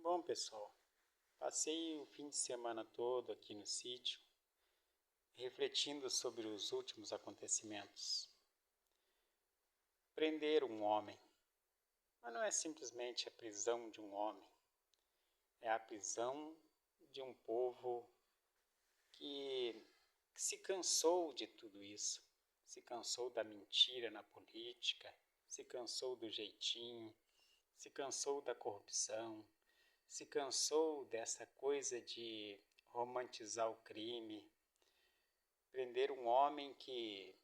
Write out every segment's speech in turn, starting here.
Bom, pessoal, passei o fim de semana todo aqui no sítio, refletindo sobre os últimos acontecimentos. Prender um homem, mas não é simplesmente a prisão de um homem, é a prisão de um povo que se cansou de tudo isso, se cansou da mentira na política, se cansou do jeitinho, se cansou da corrupção, se cansou dessa coisa de romantizar o crime, prender um homem que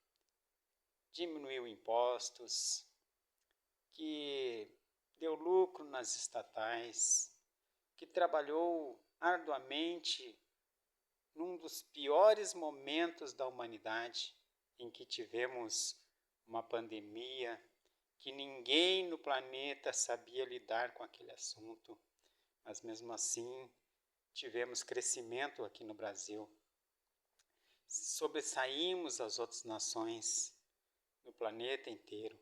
diminuiu impostos, que deu lucro nas estatais, que trabalhou arduamente num dos piores momentos da humanidade, em que tivemos uma pandemia, que ninguém no planeta sabia lidar com aquele assunto, mas mesmo assim tivemos crescimento aqui no Brasil. Sobressaímos as outras nações no planeta inteiro,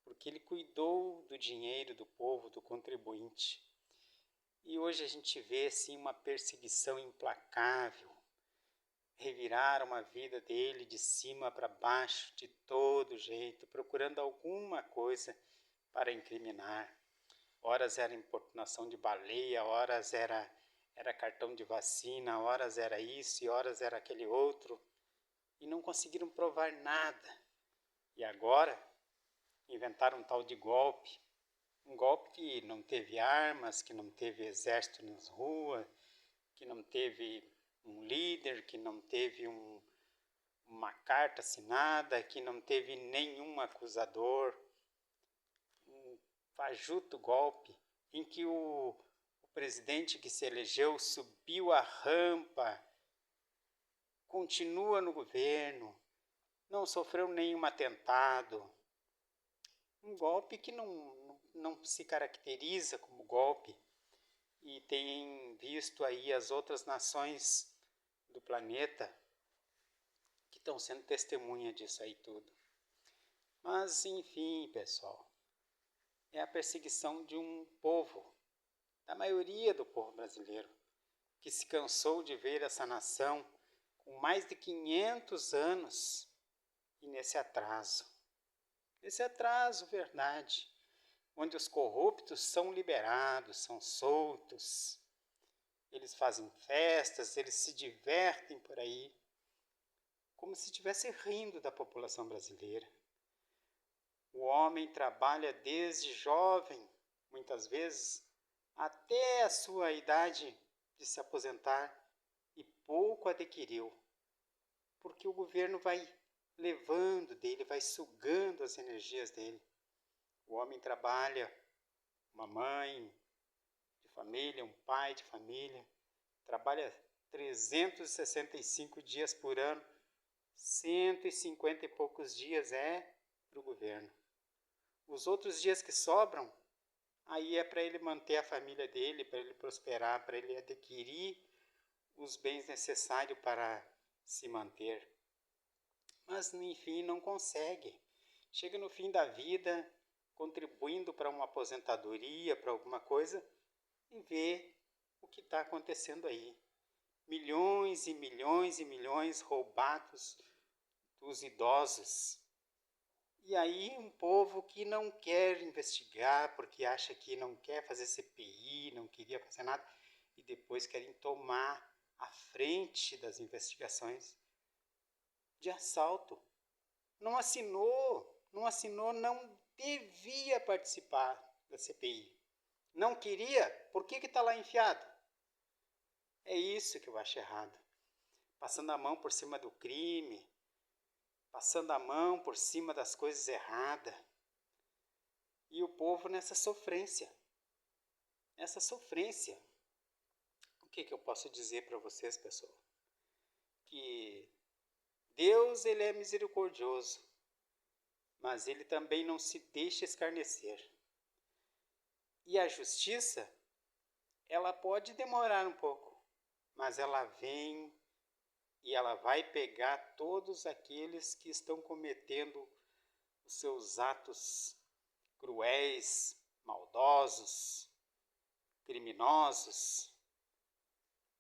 porque ele cuidou do dinheiro do povo, do contribuinte. E hoje a gente vê assim uma perseguição implacável. Reviraram a vida dele de cima para baixo, de todo jeito, procurando alguma coisa para incriminar. Horas era importunação de baleia, horas era cartão de vacina, horas era isso e horas era aquele outro. E não conseguiram provar nada. E agora inventaram um tal de golpe. Um golpe que não teve armas, que não teve exército nas ruas, que não teve um líder, que não teve uma carta assinada, que não teve nenhum acusador. Um fajuto golpe em que o presidente que se elegeu subiu a rampa, continua no governo, não sofreu nenhum atentado. Um golpe que não se caracteriza como golpe. E tem visto aí as outras nações do planeta que estão sendo testemunha disso aí tudo. Mas, enfim, pessoal, é a perseguição de um povo, da maioria do povo brasileiro, que se cansou de ver essa nação com mais de 500 anos e nesse atraso, verdade, onde os corruptos são liberados, são soltos, eles fazem festas, eles se divertem por aí, como se estivesse rindo da população brasileira. O homem trabalha desde jovem, muitas vezes, até a sua idade de se aposentar e pouco adquiriu, porque o governo vai levando dele, vai sugando as energias dele. O homem trabalha, uma mãe de família, um pai de família, trabalha 365 dias por ano, 150 e poucos dias é para o governo. Os outros dias que sobram, aí é para ele manter a família dele, para ele prosperar, para ele adquirir os bens necessários para se manter. Mas, enfim, não consegue. Chega no fim da vida, contribuindo para uma aposentadoria, para alguma coisa, e vê o que está acontecendo aí. Milhões e milhões e milhões roubados dos idosos. E aí um povo que não quer investigar, porque acha que não quer fazer CPI, não queria fazer nada, e depois querem tomar a frente das investigações de assalto. Não assinou, não devia participar da CPI. Não queria, por que está lá enfiado? É isso que eu acho errado. Passando a mão por cima do crime, passando a mão por cima das coisas erradas. E o povo nessa sofrência. O que eu posso dizer para vocês, pessoal? Que Deus, ele é misericordioso, mas ele também não se deixa escarnecer. E a justiça, ela pode demorar um pouco, mas ela vem e ela vai pegar todos aqueles que estão cometendo os seus atos cruéis, maldosos, criminosos.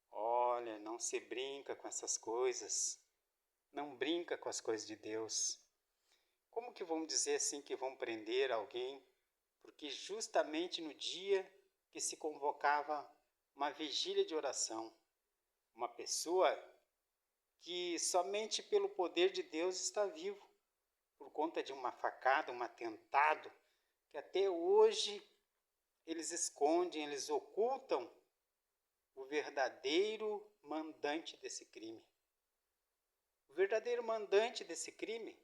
Olha, não se brinca com essas coisas. Não brinca com as coisas de Deus. Como que vão dizer assim que vão prender alguém? Porque justamente no dia que se convocava uma vigília de oração, uma pessoa que somente pelo poder de Deus está vivo, por conta de uma facada, um atentado, que até hoje eles escondem, eles ocultam o verdadeiro mandante desse crime. O verdadeiro mandante desse crime,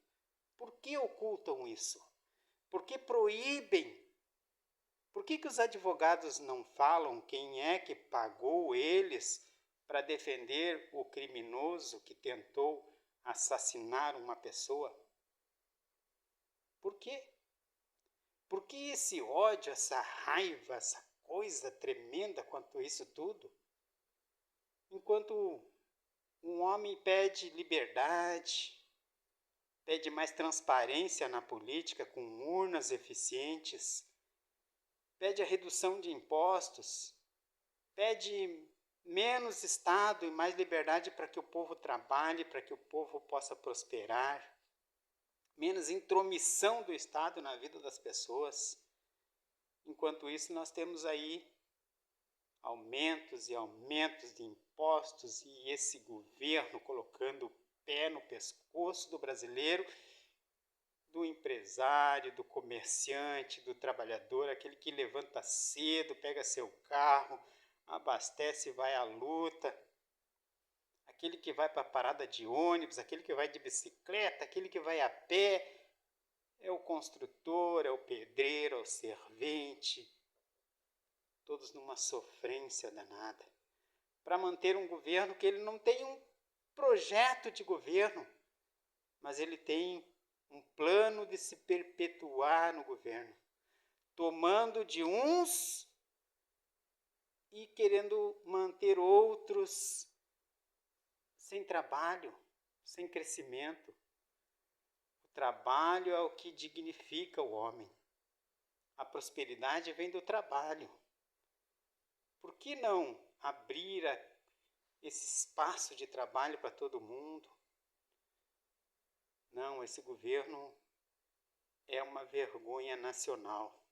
por que ocultam isso? Por que proíbem? Por que os advogados não falam quem é que pagou eles para defender o criminoso que tentou assassinar uma pessoa? Por quê? Por que esse ódio, essa raiva, essa coisa tremenda quanto isso tudo? Enquanto um homem pede liberdade, pede mais transparência na política com urnas eficientes, pede a redução de impostos, pede menos Estado e mais liberdade para que o povo trabalhe, para que o povo possa prosperar, menos intromissão do Estado na vida das pessoas. Enquanto isso, nós temos aí aumentos e aumentos de impostos e esse governo colocando o pé no pescoço do brasileiro, do empresário, do comerciante, do trabalhador, aquele que levanta cedo, pega seu carro, abastece e vai à luta, aquele que vai para a parada de ônibus, aquele que vai de bicicleta, aquele que vai a pé, é o construtor, é o pedreiro, é o servente, todos numa sofrência danada, para manter um governo que ele não tem um projeto de governo, mas ele tem um plano de se perpetuar no governo, tomando de uns e querendo manter outros sem trabalho, sem crescimento. O trabalho é o que dignifica o homem. A prosperidade vem do trabalho. Por que não abrir esse espaço de trabalho para todo mundo? Não, esse governo é uma vergonha nacional.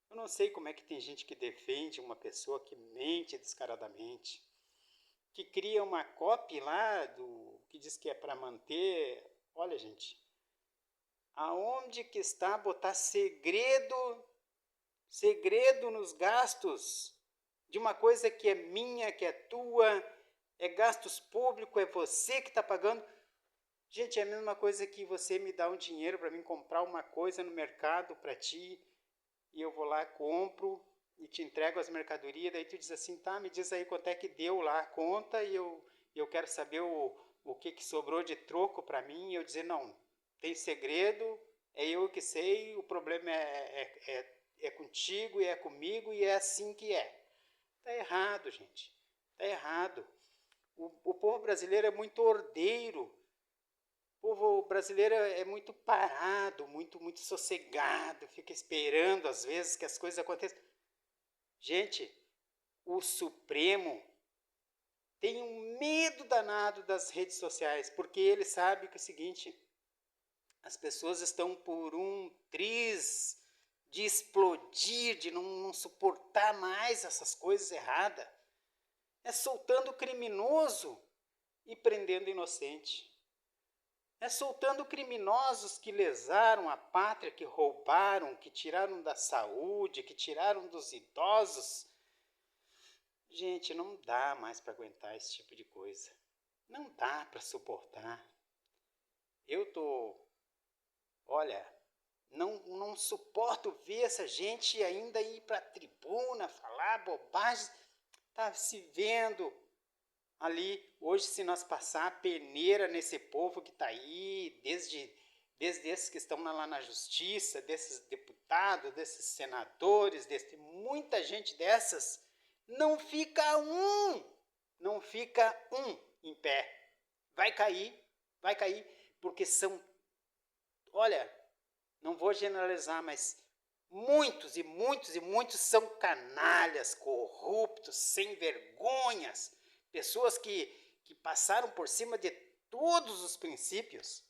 Eu não sei como é que tem gente que defende uma pessoa que mente descaradamente, que cria uma cópia lá do que diz que é para manter. Olha, gente, aonde que está botar segredo nos gastos de uma coisa que é minha, que é tua, é gastos públicos, é você que está pagando. Gente, é a mesma coisa que você me dá um dinheiro para mim comprar uma coisa no mercado para ti, e eu vou lá, compro e te entrego as mercadorias, daí tu diz assim, tá, me diz aí quanto é que deu lá a conta, e eu quero saber o que sobrou de troco para mim, e eu dizer, não, tem segredo, é eu que sei, o problema é contigo e é comigo e é assim que é. Tá errado, gente, tá errado. O povo brasileiro é muito ordeiro. O povo brasileiro é muito parado, muito sossegado, fica esperando às vezes que as coisas aconteçam. Gente, o Supremo tem um medo danado das redes sociais, porque ele sabe que é o seguinte, as pessoas estão por um triz de explodir, de não suportar mais essas coisas erradas. É soltando criminoso e prendendo inocente. É soltando criminosos que lesaram a pátria, que roubaram, que tiraram da saúde, que tiraram dos idosos. Gente, não dá mais para aguentar esse tipo de coisa. Não dá para suportar. Olha, não suporto ver essa gente ainda ir para a tribuna, falar bobagem. Tá se vendo ali, hoje, se nós passar a peneira nesse povo que está aí, desde esses que estão lá na justiça, desses deputados, desses senadores, muita gente dessas, não fica um em pé. Vai cair, porque são, olha, não vou generalizar, mas Muitos e muitos e muitos são canalhas, corruptos, sem vergonhas, pessoas que passaram por cima de todos os princípios.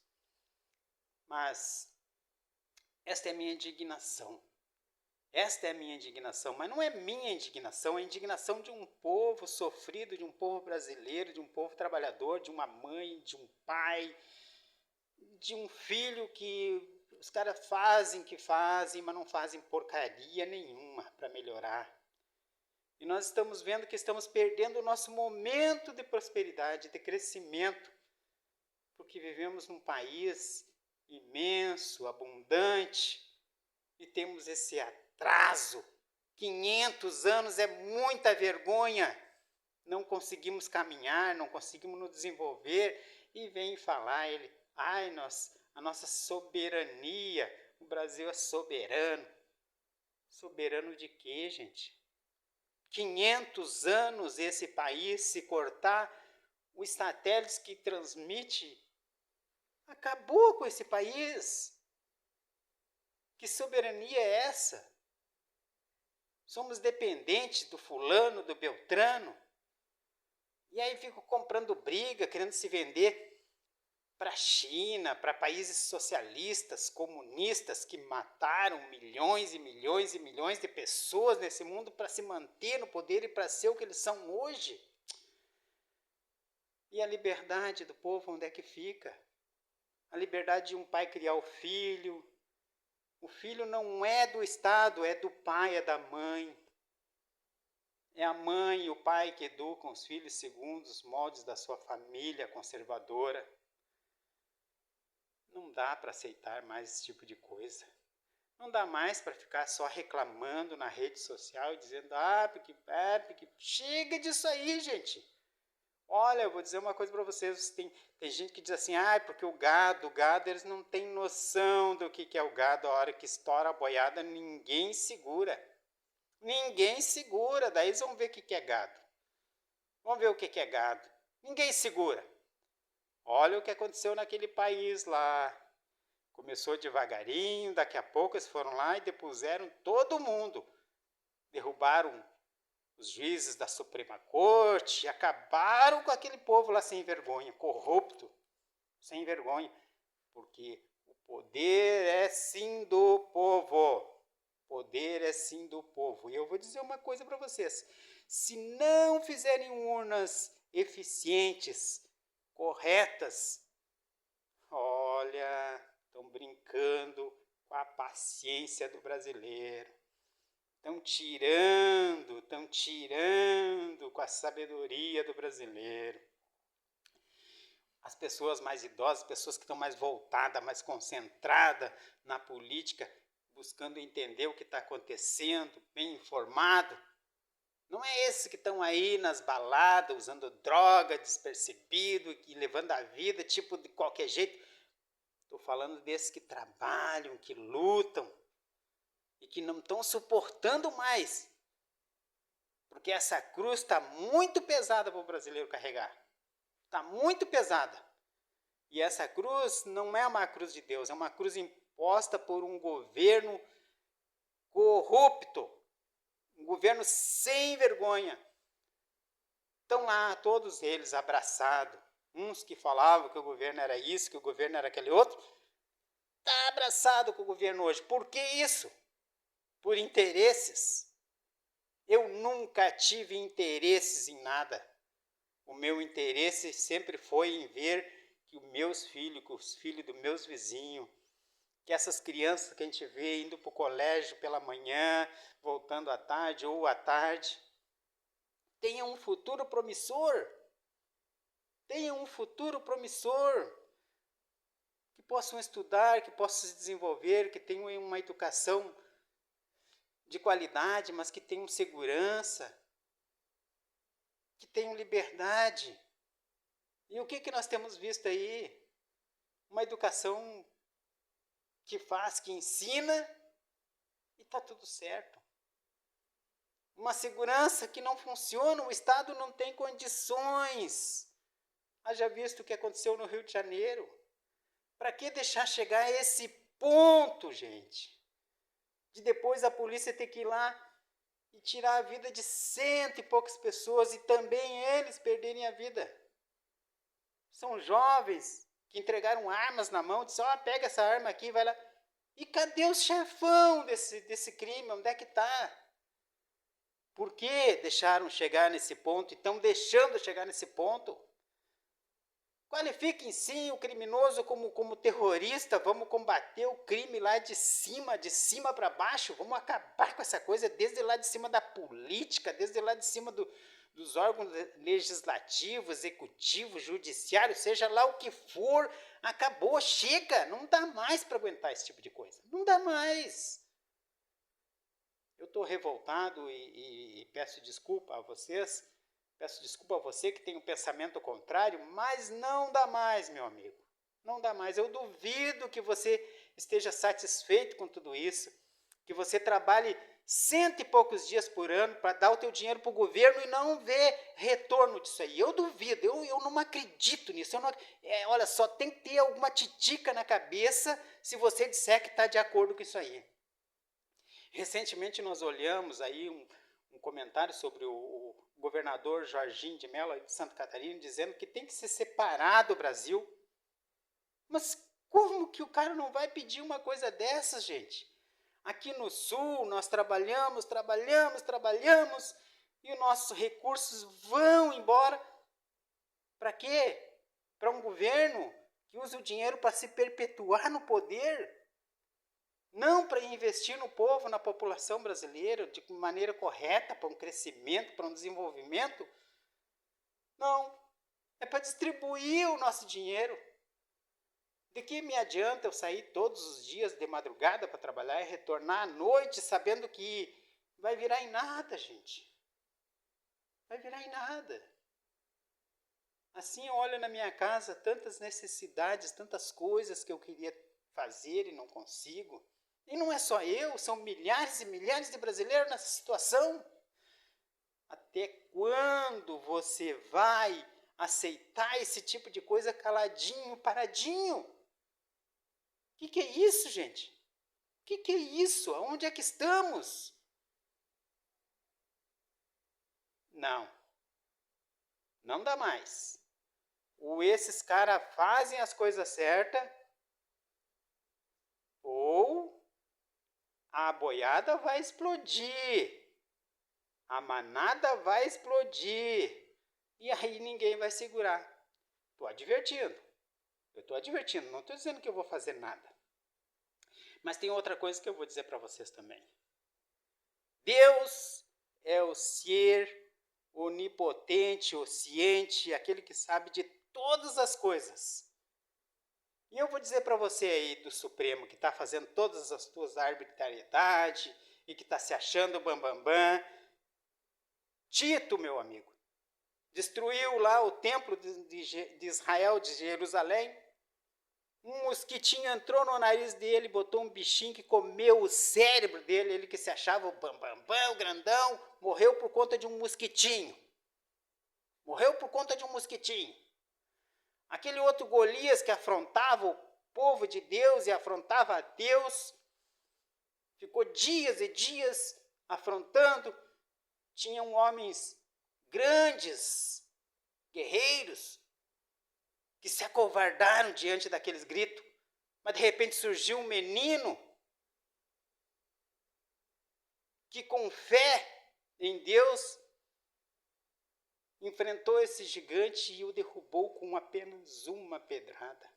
Mas esta é a minha indignação. Esta é a minha indignação, mas não é minha indignação, é a indignação de um povo sofrido, de um povo brasileiro, de um povo trabalhador, de uma mãe, de um pai, de um filho que os caras fazem, mas não fazem porcaria nenhuma para melhorar. E nós estamos vendo que estamos perdendo o nosso momento de prosperidade, de crescimento, porque vivemos num país imenso, abundante, e temos esse atraso. 500 anos é muita vergonha. Não conseguimos caminhar, não conseguimos nos desenvolver, e vem falar ele, a nossa soberania, o Brasil é soberano. Soberano de quê, gente? 500 anos esse país, se cortar os satélites que transmite, acabou com esse país. Que soberania é essa? Somos dependentes do fulano, do beltrano. E aí fico comprando briga, querendo se vender para a China, para países socialistas, comunistas, que mataram milhões e milhões e milhões de pessoas nesse mundo para se manter no poder e para ser o que eles são hoje. E a liberdade do povo, onde é que fica? A liberdade de um pai criar o filho. O filho não é do Estado, é do pai, é da mãe. É a mãe e o pai que educam os filhos segundo os moldes da sua família conservadora. Não dá para aceitar mais esse tipo de coisa. Não dá mais para ficar só reclamando na rede social e dizendo, porque... Chega disso aí, gente. Olha, eu vou dizer uma coisa para vocês, tem gente que diz assim, porque o gado, eles não têm noção do que é o gado, a hora que estoura a boiada, ninguém segura. Ninguém segura, daí eles vão ver o que é gado. Vamos ver o que é gado. Ninguém segura. Olha o que aconteceu naquele país lá. Começou devagarinho, daqui a pouco eles foram lá e depuseram todo mundo. Derrubaram os juízes da Suprema Corte e acabaram com aquele povo lá sem vergonha, corrupto, sem vergonha. Porque o poder é sim do povo. Poder é sim do povo. E eu vou dizer uma coisa para vocês. Se não fizerem urnas eficientes, corretas, olha, estão brincando com a paciência do brasileiro. Estão tirando com a sabedoria do brasileiro. As pessoas mais idosas, pessoas que estão mais voltadas, mais concentradas na política, buscando entender o que está acontecendo, bem informado. Não é esses que estão aí nas baladas, usando droga, despercebido e levando a vida tipo de qualquer jeito. Estou falando desses que trabalham, que lutam e que não estão suportando mais. Porque essa cruz está muito pesada para o brasileiro carregar. Está muito pesada. E essa cruz não é uma cruz de Deus, é uma cruz imposta por um governo corrupto. Um governo sem vergonha. Estão lá todos eles abraçados. Uns que falavam que o governo era isso, que o governo era aquele outro. Está abraçado com o governo hoje. Por que isso? Por interesses. Eu nunca tive interesses em nada. O meu interesse sempre foi em ver que os meus filhos, que os filhos dos meus vizinhos, que essas crianças que a gente vê indo para o colégio pela manhã, voltando à tarde ou à tarde, tenham um futuro promissor. Tenham um futuro promissor. Que possam estudar, que possam se desenvolver, que tenham uma educação de qualidade, mas que tenham segurança, que tenham liberdade. E o que nós temos visto aí? Uma educação que faz, que ensina, e está tudo certo. Uma segurança que não funciona, o Estado não tem condições. Haja visto o que aconteceu no Rio de Janeiro. Para que deixar chegar a esse ponto, gente? de depois a polícia ter que ir lá e tirar a vida de 100 e poucas pessoas e também eles perderem a vida. São jovens que entregaram armas na mão, disseram, pega essa arma aqui, vai lá. E cadê o chefão desse crime? Onde é que está? Por que deixaram chegar nesse ponto e estão deixando chegar nesse ponto? Qualifiquem sim o criminoso como terrorista, vamos combater o crime lá de cima para baixo, vamos acabar com essa coisa desde lá de cima da política, desde lá de cima dos órgãos legislativos, executivos, judiciários, seja lá o que for, acabou, chega, não dá mais para aguentar esse tipo de coisa, não dá mais. Eu estou revoltado e peço desculpa a vocês, peço desculpa a você que tem um pensamento contrário, mas não dá mais, meu amigo, não dá mais. Eu duvido que você esteja satisfeito com tudo isso, que você trabalhe 100 e poucos dias por ano para dar o teu dinheiro para o governo e não ver retorno disso aí. Eu duvido, eu não acredito nisso. Olha só, tem que ter alguma titica na cabeça se você disser que está de acordo com isso aí. Recentemente nós olhamos aí um comentário sobre o governador Jorginho de Mello de Santa Catarina dizendo que tem que se separar do Brasil. Mas como que o cara não vai pedir uma coisa dessas, gente? Aqui no Sul nós trabalhamos e os nossos recursos vão embora. Para quê? Para um governo que usa o dinheiro para se perpetuar no poder? Não para investir no povo, na população brasileira, de maneira correta, para um crescimento, para um desenvolvimento. Não, é para distribuir o nosso dinheiro. De que me adianta eu sair todos os dias de madrugada para trabalhar e retornar à noite sabendo que vai virar em nada, gente. Vai virar em nada. Assim eu olho na minha casa tantas necessidades, tantas coisas que eu queria fazer e não consigo. E não é só eu, são milhares e milhares de brasileiros nessa situação. Até quando você vai aceitar esse tipo de coisa caladinho, paradinho? O que é isso, gente? O que é isso? Aonde é que estamos? Não dá mais. Ou esses caras fazem as coisas certas, ou a boiada vai explodir, a manada vai explodir, e aí ninguém vai segurar. Estou advertindo, não estou dizendo que eu vou fazer nada. Mas tem outra coisa que eu vou dizer para vocês também. Deus é o ser onipotente, onisciente, aquele que sabe de todas as coisas. E eu vou dizer para você aí do Supremo, que está fazendo todas as tuas arbitrariedades e que está se achando bambambam. Tito, meu amigo, destruiu lá o templo de Israel, de Jerusalém. Um mosquitinho entrou no nariz dele, botou um bichinho que comeu o cérebro dele, ele que se achava o bambambam, o grandão, morreu por conta de um mosquitinho. Aquele outro Golias que afrontava o povo de Deus e afrontava a Deus, ficou dias e dias afrontando. Tinham homens grandes, guerreiros, que se acovardaram diante daqueles gritos. Mas de repente surgiu um menino que com fé em Deus enfrentou esse gigante e o derrubou com apenas uma pedrada.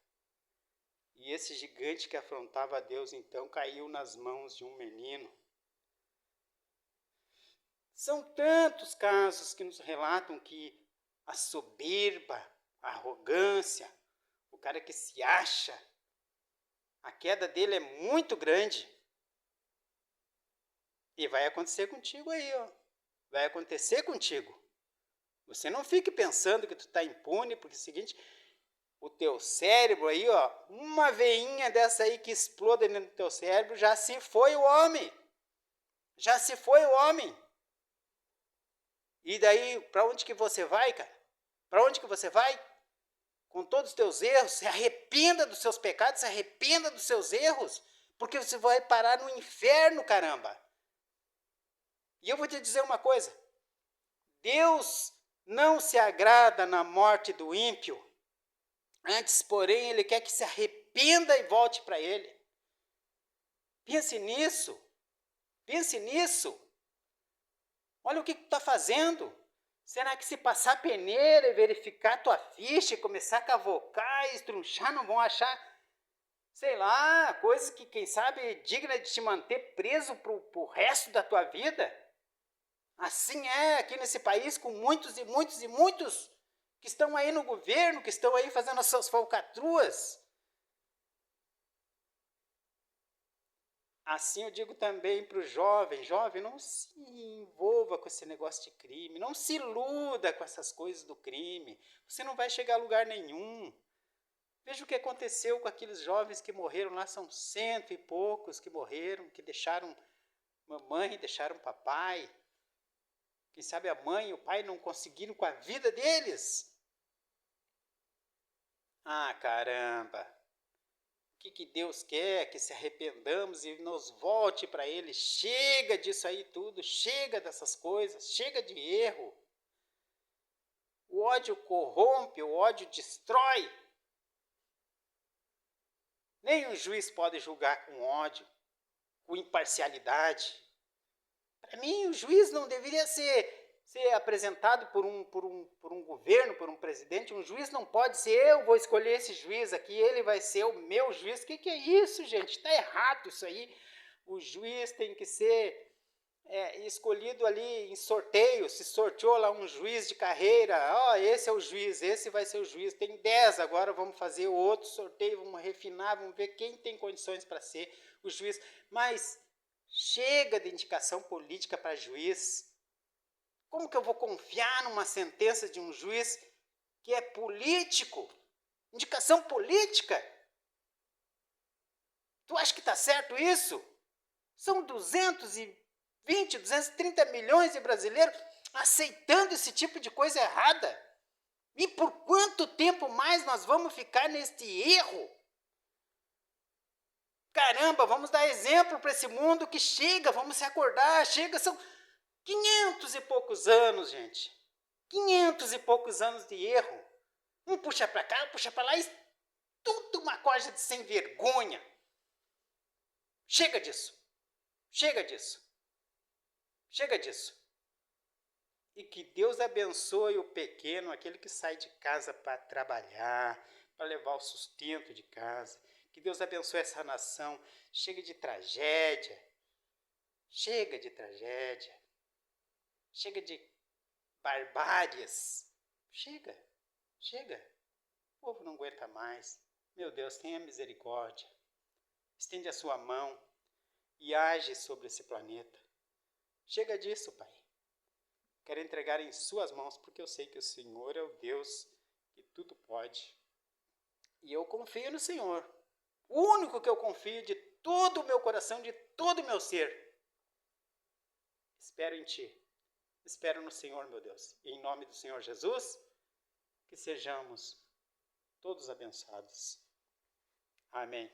E esse gigante que afrontava a Deus, então, caiu nas mãos de um menino. São tantos casos que nos relatam que a soberba, a arrogância, o cara que se acha, a queda dele é muito grande. E vai acontecer contigo aí, ó. Vai acontecer contigo. Você não fique pensando que tu está impune, porque é o seguinte, o teu cérebro aí, ó, uma veinha dessa aí que explode dentro do teu cérebro, já se foi o homem. Já se foi o homem. E daí, para onde que você vai, cara? Para onde que você vai? Com todos os teus erros, se arrependa dos seus pecados, se arrependa dos seus erros, porque você vai parar no inferno, caramba. E eu vou te dizer uma coisa, Deus não se agrada na morte do ímpio, antes, porém, Ele quer que se arrependa e volte para Ele. Pense nisso, pense nisso. Olha o que tu está fazendo. Será que se passar peneira e verificar tua ficha e começar a cavocar e estrunchar, não vão achar, sei lá, coisas que, quem sabe, é digna de te manter preso pro resto da tua vida? Assim é aqui nesse país, com muitos e muitos e muitos que estão aí no governo, que estão aí fazendo as suas falcatruas. Assim eu digo também para o jovem, não se envolva com esse negócio de crime, não se iluda com essas coisas do crime, você não vai chegar a lugar nenhum. Veja o que aconteceu com aqueles jovens que morreram lá, são 100 e poucos que morreram, que deixaram mamãe, deixaram papai. Quem sabe a mãe e o pai não conseguiram com a vida deles. Ah, caramba! O que Deus quer? Que se arrependamos e nos volte para Ele. Chega disso aí tudo, chega dessas coisas, chega de erro. O ódio corrompe, o ódio destrói. Nem um juiz pode julgar com ódio, com imparcialidade. Para mim, o juiz não deveria ser apresentado por um governo, por um presidente. Um juiz não pode ser, eu vou escolher esse juiz aqui, ele vai ser o meu juiz. O que é isso, gente? Está errado isso aí. O juiz tem que ser escolhido ali em sorteio. Se sorteou lá um juiz de carreira, esse é o juiz, esse vai ser o juiz. Tem 10, agora vamos fazer o outro sorteio, vamos refinar, vamos ver quem tem condições para ser o juiz. Mas chega de indicação política para juiz. Como que eu vou confiar numa sentença de um juiz que é político? Indicação política? Tu acha que está certo isso? São 230 milhões de brasileiros aceitando esse tipo de coisa errada. E por quanto tempo mais nós vamos ficar neste erro? Caramba, vamos dar exemplo para esse mundo que chega, vamos se acordar, chega, são 500 e poucos anos, gente. 500 e poucos anos de erro. Um puxa para cá, um puxa para lá, tudo uma coisa de sem vergonha. Chega disso. Chega disso. Chega disso. E que Deus abençoe o pequeno, aquele que sai de casa para trabalhar, para levar o sustento de casa. Que Deus abençoe essa nação. Chega de tragédia. Chega de tragédia. Chega de barbáries. Chega. O povo não aguenta mais. Meu Deus, tenha misericórdia. Estende a sua mão e age sobre esse planeta. Chega disso, Pai. Quero entregar em suas mãos, porque eu sei que o Senhor é o Deus que tudo pode. E eu confio no Senhor. O único que eu confio de todo o meu coração, de todo o meu ser. Espero em Ti. Espero no Senhor, meu Deus. E em nome do Senhor Jesus, que sejamos todos abençoados. Amém.